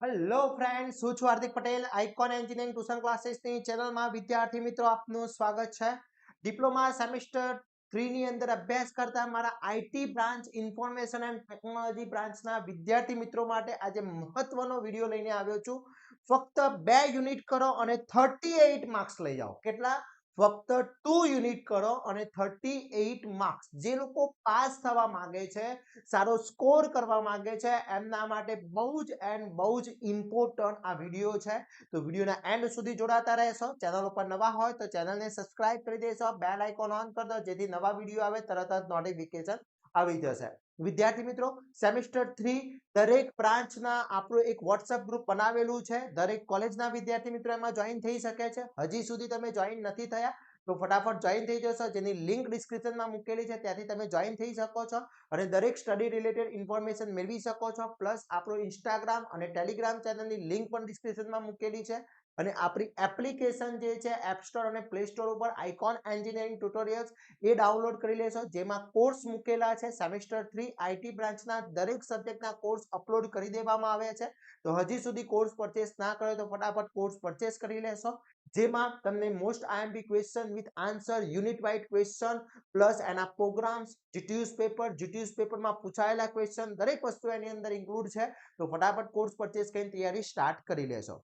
Hello friends, હું છું Hardik Patel. Icon engineering tuition ક્લાસીસની ચેનલમાં વિદ્યાર્થી મિત્રો આપનું સ્વાગત છે. ડિપ્લોમા સેમિસ્ટર 3 ની અંદર અભ્યાસ કરતા મારા IT branch information and technology બ્રાન્ચના વિદ્યાર્થી મિત્રો માટે આજે મહત્વનો વિડીયો લઈને આવ્યો છું. ફક્ત 2 યુનિટ કરો અને 38 માર્ક્સ લઈ જાઓ. કેટલા? ફક્ત 2 યુનિટ કરો અને 38 માર્ક્સ. જે લોકો પાસ થવા માંગે છે, સારો સ્કોર કરવા માંગે છે, એમના માટે બહુ જ ઇમ્પોર્ટન્ટ આ વિડીયો છે. તો વિડીયોના એન્ડ સુધી જોડાતા રહેશો. ચેનલ ઉપર નવા હોય તો ચેનલને સબસ્ક્રાઇબ કરી દેશો, બેલ આઇકોન ઓન કરી દો જેથી નવા વિડીયો આવે તરત જ નોટિફિકેશન આવી જશે. વિદ્યાર્થી મિત્રો, સેમિસ્ટર 3 દરેક બ્રાન્ચના આપણું એક વોટ્સએપ ગ્રુપ બનાવેલું છે. દરેક કોલેજના વિદ્યાર્થી મિત્રો એમાં જોઈન થઈ શકે છે. હજી સુધી તમે જોઈન નથી થયા તો ફટાફટ જોઈન થઈ જશો, જેની લિંક ડિસ્ક્રિપ્શનમાં મૂકેલી છે, ત્યાંથી તમે જોઈન થઈ શકો છો અને દરેક સ્ટડી રિલેટેડ ઇન્ફોર્મેશન મેળવી શકો છો. પ્લસ આપણું ઇન્સ્ટાગ્રામ અને ટેલિગ્રામ ચેનલની લિંક પણ ડિસ્ક્રિપ્શનમાં મૂકેલી છે અને આપણી એપ્લિકેશન જે છે એપ સ્ટોર અને પ્લે સ્ટોર ઉપર આઇકોન એન્જિનિયરિંગ ટ્યુટોરિયલ્સ એ ડાઉનલોડ કરી લેશો, જેમાં કોર્સ મૂકેલા છે. સેમિસ્ટર 3 આઈટી બ્રાન્ચના દરેક સબ્જેક્ટના કોર્સ અપલોડ કરી દેવામાં આવ્યા છે. તો હજી સુધી કોર્સ પરચેસ ના કર્યો તો ફટાફટ કોર્સ પરચેસ કરી લેશો, જેમાં તમને most IMP question with answer, unit wise question plus એના પ્રોગ્રામ્સ, જીટીયુસ પેપરમાં પૂછાયેલા ક્વેશ્ચન, દરેક વસ્તુ એની અંદર ઇન્ક્લુડ છે. તો ફટાફટ કોર્સ પરચેસ કરીને તૈયારી સ્ટાર્ટ કરી લેશો.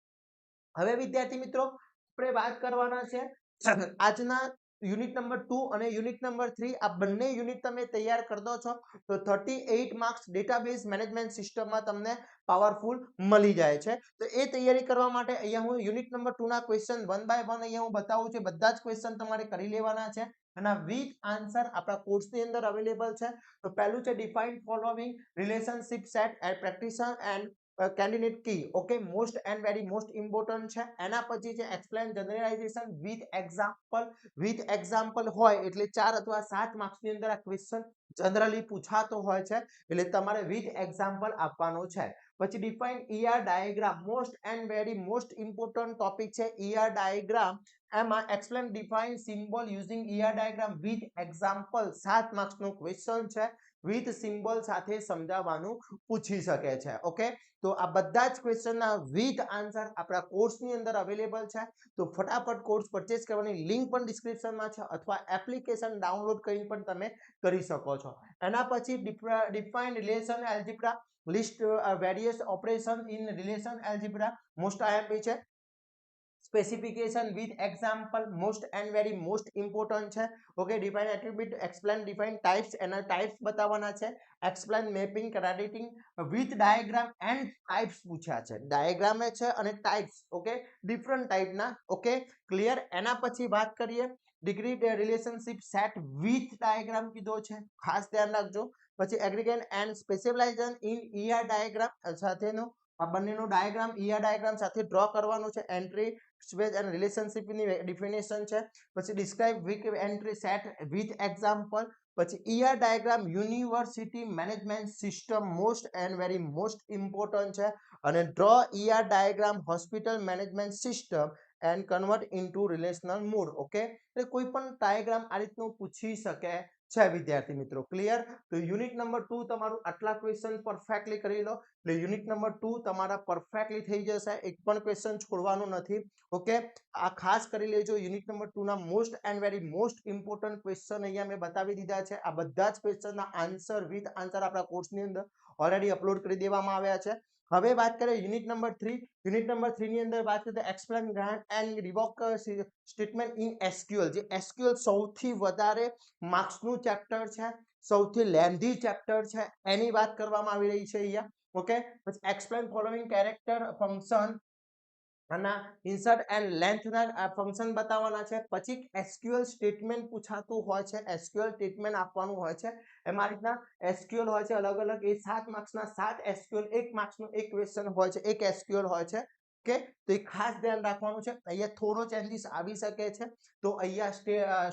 હવે વિદ્યાર્થી મિત્રો, આપણે વાત કરવાના છે આજના યુનિટ નંબર 2 અને યુનિટ નંબર 3. આ બંને યુનિટ તમે તૈયાર કરી દો છો તો 38 માર્ક્સ ડેટાબેઝ મેનેજમેન્ટ સિસ્ટમમાં તમને પાવરફુલ મળી જાય છે. તો એ તૈયારી કરવા માટે અહીંયા હું યુનિટ નંબર 2 ના ક્વેશ્ચન વન બાય વન અહીંયા હું બતાવું છું. બધા જ ક્વેશ્ચન તમારે કરી લેવાના છે અને વિથ આન્સર આપણા કોર્સની અંદર અવેલેબલ છે. તો પહેલું છે define following relationship set and practitioner and candidate key. Okay, most and very most important છે. એના પછી છે એક્સપ્લેન જનરલાઇઝેશન વિથ એક્ઝામ્પલ હોય એટલે 4 અથવા 7 માર્ક્સની અંદર આ ક્વેશ્ચન જનરલી પૂછાતો હોય છે, એટલે તમારે વિથ એક્ઝામ્પલ આપવાનો છે. પછી define ER diagram, most and very most important topic છે ઈઆર ડાયાગ્રામ. એમાં explain define symbol using ER diagram with example, 7 માર્ક્સનો ક્વેશ્ચન છે. વિથ સિમ્બોલ સાથે સમજાવવાનું પૂછી શકે છે. ઓકે, તો આ બધા જ ક્વેશ્ચનના વિથ આન્સર આપણા કોર્સની અંદર અવેલેબલ છે. તો ફટાફટ કોર્સ પરચેસ કરવાની લિંક પણ ડિસ્ક્રિપ્શનમાં છે અથવા એપ્લિકેશન ડાઉનલોડ કરીને પણ તમે કરી શકો છો. એના પછી define relation algebra, list various operation in relation algebra, most IMP છે. Specification with example, most and very most important છે. Okay, define attribute, explain define types, એના ટાઇપ્સ બતાવવાના છે. Explain mapping crediting with diagram and types પૂછ્યા છે. Diagram છે અને types, okay, different ટાઇપના. Okay, clear. એના પછી વાત કરીએ degree relationship set with diagram કીધો છે, ખાસ ધ્યાન રાખજો. પછી aggregate and specialisation in ER diagram સાથેનો આ બંનેનો ડાયાગ્રામ ઈઆર ડાયાગ્રામ સાથે ડ્રો કરવાનો છે. એન્ટ્રી સ્પેસ એન્ડ રિલેશનશિપની ડેફિનેશન છે. પછી describe weak entry set with example. પછી ER diagram university management system, most and very most important છે. અને draw ER diagram hospital management system and convert into relational mode. Okay, એટલે કોઈ પણ diagram આ રીતનું પૂછી શકે છે વિદ્યાર્થી મિત્રો. ક્લિયર. તો યુનિટ નંબર 2 તમારું આટલા ક્વેશ્ચન પરફેક્ટલી કરી લો એટલે યુનિટ નંબર 2 તમારા પરફેક્ટલી થઈ જશે, એક પણ ક્વેશ્ચન છોડવાનું નથી. ઓકે, આ ખાસ કરી લેજો. યુનિટ નંબર 2 ના most and very most important question અહીંયા મેં બતાવી દીધા છે. આ બધા જ ક્વેશ્ચનના આન્સર વિથ આન્સર આપણા કોર્સની અંદર ઓલરેડી અપલોડ કરી દેવામાં આવ્યા છે. હવે વાત કરીએ યુનિટ નંબર 3. યુનિટ નંબર 3 ની અંદર વાત કરીએ explain grant and revoke statement in SQL. જે એસક્યુએલ સૌથી વધારે માર્ક્સનું ચેપ્ટર છે, સૌથી લેન્ધી ચેપ્ટર છે, એની વાત કરવામાં આવી રહી છે અહીંયા. ઓકે, પછી એક્સપ્લેન ફોલોઇંગ કેરેક્ટર ફંક્શન અને ઇન્સર્ટ એન્ડ લેન્થના ફંક્શન બતાવવાના છે. પછી એસક્યુએલ સ્ટેટમેન્ટ પૂછાતું હોય છે, એસક્યુએલ સ્ટેટમેન્ટ આપવાનું હોય છે. એમાં રીતના એસક્યુએલ હોય છે અલગ અલગ, એ 7 માર્ક્સના 7 એસક્યુએલ, 1 માર્ક્સનું એક ક્વેશ્ચન હોય છે, એક એસક્યુએલ હોય છે. ઓકે, તો એ ખાસ ધ્યાન રાખવાનું છે. અહીંયા થોડો ચેન્જીસ આવી શકે છે. તો અહીંયા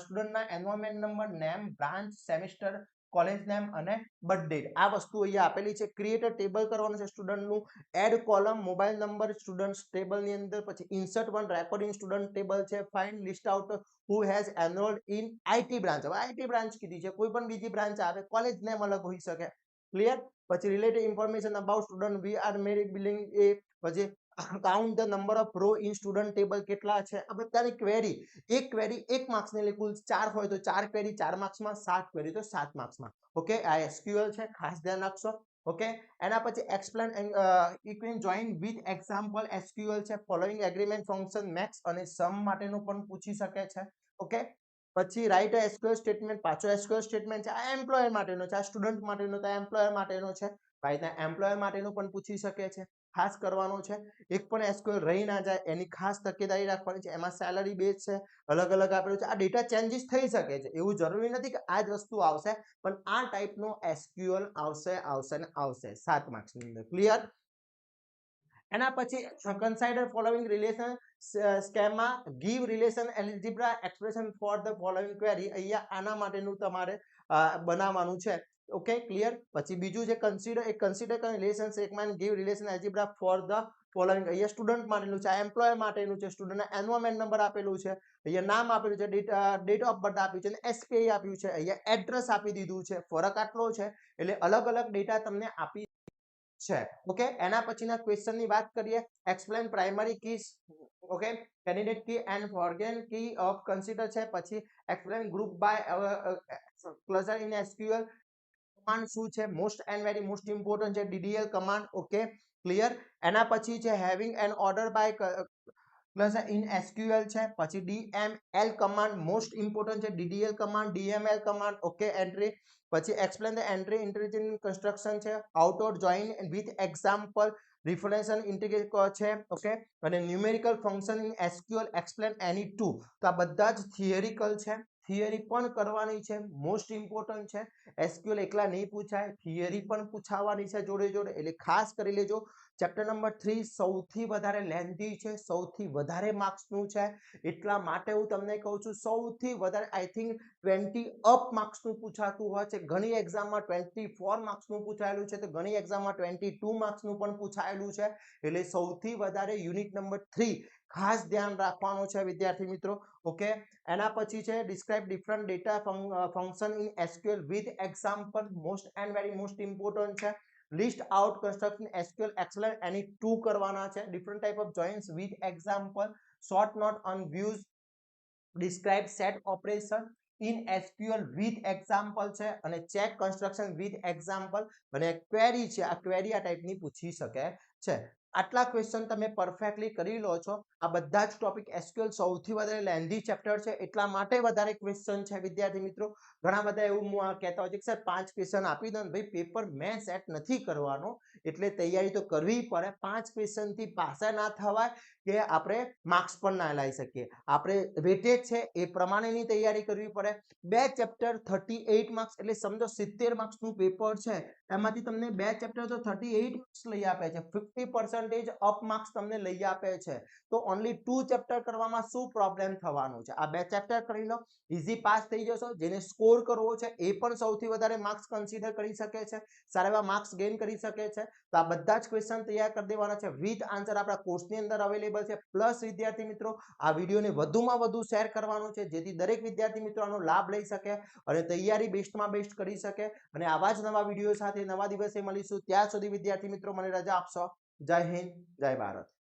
સ્ટુડન્ટના enrollment number, name, branch, semester, college name અને બર્થ આ વસ્તુ અહીંયા આપેલી છે. ક્રિએટ અ ટેબલ કરવાનું છે સ્ટુડન્ટનું. Add column, mobile number student ટેબલની અંદર. પછી insert one recording student table છે. Find list out who has enrolled in IT branch. હવે આઈટી બ્રાન્ચ કીધી છે, કોઈ પણ બીજી બ્રાન્ચ આવે, કોલેજ નેમ અલગ હોઈ શકે. ક્લિયર. પછી related information about student we are merry billing એ પછી count the number of row in student table કેટલા છે, આ બધાની ક્વેરી 1 માર્ક્સની એટલે કુલ 4 હોય તો 4 ક્વેરી 4 માર્ક્સમાં, 7 ક્વેરી તો 7 માર્ક્સમાં. ઓકે, આ એસક્યુએલ છે, ખાસ ધ્યાન રાખશો. ઓકે, એના પછી explain you can join with example SQL છે, ફોલોઈંગ એગ્રીમેન્ટ ફંક્શન મેક્સ અને સમ માટેનું પણ પૂછી શકે છે. ઓકે, પછી રાઇટ એસક્યુએલ સ્ટેટમેન્ટ, પાછો એસક્યુએલ સ્ટેટમેન્ટ છે, આ એમ્પ્લોયર માટેનો છે, આ સ્ટુડન્ટ માટેનો તો એમ્પ્લોયર માટેનો છે. ભાઈ ત્યાં એમ્પ્લોયર માટેનું પણ પૂછી શકે છે, ખાસ કરવાનું છે. એક પણ એસક્યુએલ રહી ના જાય એની ખાસ તકેદારી રાખવાની છે. એમાં સેલરી બેઝ છે, અલગ અલગ આપેલું છે. આ ડેટા ચેન્જીસ થઈ શકે છે, એવું જરૂરી નથી કે આ જ વસ્તુ આવશે, પણ આ ટાઈપનો એસક્યુએલ આવશે ને આવશે 7 માર્ક્સની અંદર. ક્લિયર? એના પછી consider following relation schema, give relation algebra expression for the following query. અહીંયા આના માટેનું તમારે બનાવવાનું છે. Okay, clear? પછી બીજું છે consider relation schema give relation algebra for the following. અહીંયા સ્ટુડન્ટ માટેનું છે, આ એમ્પ્લોયર માટેનું છે. સ્ટુડન્ટના એનરોલમેન્ટ નંબર આપેલું છે, અહીંયા નામ આપેલું છે, ડેટ ઓફ બર્થ આપ્યું છે, અને એસપીઆઈ આપ્યું છે, અહીંયા એડ્રેસ આપી દીધું છે. ફરક આટલો છે, એટલે અલગ અલગ ડેટા તમને આપી છે. ઓકે, એના પછીના ક્વેશ્ચનની વાત કરીએ. Explain primary keys, okay, candidate key and foreign key of consider છે. પછી explain group by cluster in SQL. Command શું છે, most and very most important છે, ડીડીએલ કમાન્ડ. Okay, clear? એના પછી છે having an order by cluster in SQL છે. પછી ડીએમએલ કમાન્ડ મોસ્ટ ઇમ્પોર્ટન્ટ છે, DDL command, DML command. Okay, entry. પછી explain the entry intelligent construction છે, outward join with example, રિફરન્સ integrate છે. Okay, અને numerical function in SQL, explain any two. તો આ બધા જ થિયરિકલ છે, થિયરી પણ કરવાની છે, મોસ્ટ ઇમ્પોર્ટન્ટ છે. એસક્યુએલ એકલા નહીં પૂછાય, થિયરી પણ પૂછાવાની છે જોડે જોડે, એટલે ખાસ કરી લેજો. ચેપ્ટર નંબર 3 સૌથી વધારે લેન્ધી છે, સૌથી વધારે માર્ક્સનું છે, એટલા માટે હું તમને કહું છું સૌથી વધારે આઈ થિંક 20 અપ માર્ક્સનું પૂછાતું હોય છે. ઘણી એક્ઝામમાં 24 માર્ક્સનું પૂછાયેલું છે, તો ઘણી એક્ઝામમાં 22 માર્ક્સનું પણ પૂછાયેલું છે. એટલે સૌથી વધારે યુનિટ નંબર 3 ખાસ ધ્યાન રાખવાનું છે વિદ્યાર્થી મિત્રો. ઓકે, એના પછી છે describe different data function in SQL with example, most and very most important છે. List out construction SQL explain any two કરવાના છે. Different type of joins with example, short note on views, describe set operation in SQL with example છે, અને check construction with example, અને query છે, આ query આ ટાઈપની પૂછી શકે છે. આટલા ક્વેશ્ચન તમે પરફેક્ટલી કરી લો છો. આ બધા જ ટોપિક એસક્યુએલ સૌથી વધારે લેન્ધી ચેપ્ટર છે, એટલા માટે વધારે ક્વેશ્ચન છે વિદ્યાર્થી મિત્રો. ઘણા બધા એવું કહેતા હોય છે કે સર 5 ક્વેશ્ચન આપી દો ને, ભાઈ પેપર મેં સેટ નથી કરવાનો, એટલે તૈયારી તો કરવી પડે. 5 ક્વેશ્ચન થી પાસ ના થવાય કે આપણે માર્ક્સ પણ ના લઈ શકીએ. આપણે વેટેજ છે એ પ્રમાણેની તૈયારી કરવી પડે. બે ચેપ્ટર 38 માર્ક્સ, એટલે સમજો 70 માર્ક્સનું પેપર છે, એમાંથી તમને બે ચેપ્ટર તો 38 માર્ક્સ લઈ આપે છે, 50% અપ માર્ક્સ તમને લઈ આપે છે. તો ઓનલી 2 ચેપ્ટર કરવામાં શું પ્રોબ્લેમ થવાનું છે? આ બે ચેપ્ટર કરી લો, ઈઝી પાસ થઈ જશો. જેને સ્કોર કરવો છે એ પણ સૌથી વધારે માર્ક્સ કન્સિડર કરી શકે છે, સારા એવા માર્ક્સ ગેઇન કરી શકે છે. તો આ બધા જ ક્વેશ્ચન તૈયાર કરી દેવાના છે વિથ આન્સર, આપણા કોર્સની અંદર અવેલેબલ છે. પ્લસ વિદ્યાર્થી મિત્રો, આ વિડીયોને વધુમાં વધુ શેર કરવાનું છે, જેથી દરેક વિદ્યાર્થી મિત્રો આનો લાભ લઈ શકે અને તૈયારી બેસ્ટમાં બેસ્ટ કરી શકે. અને આવા જ નવા વિડીયો સાથે નવા દિવસે મળીશું. ત્યાં સુધી વિદ્યાર્થી મિત્રો મને રજા આપશો. જય હિન્દ, જય ભારત.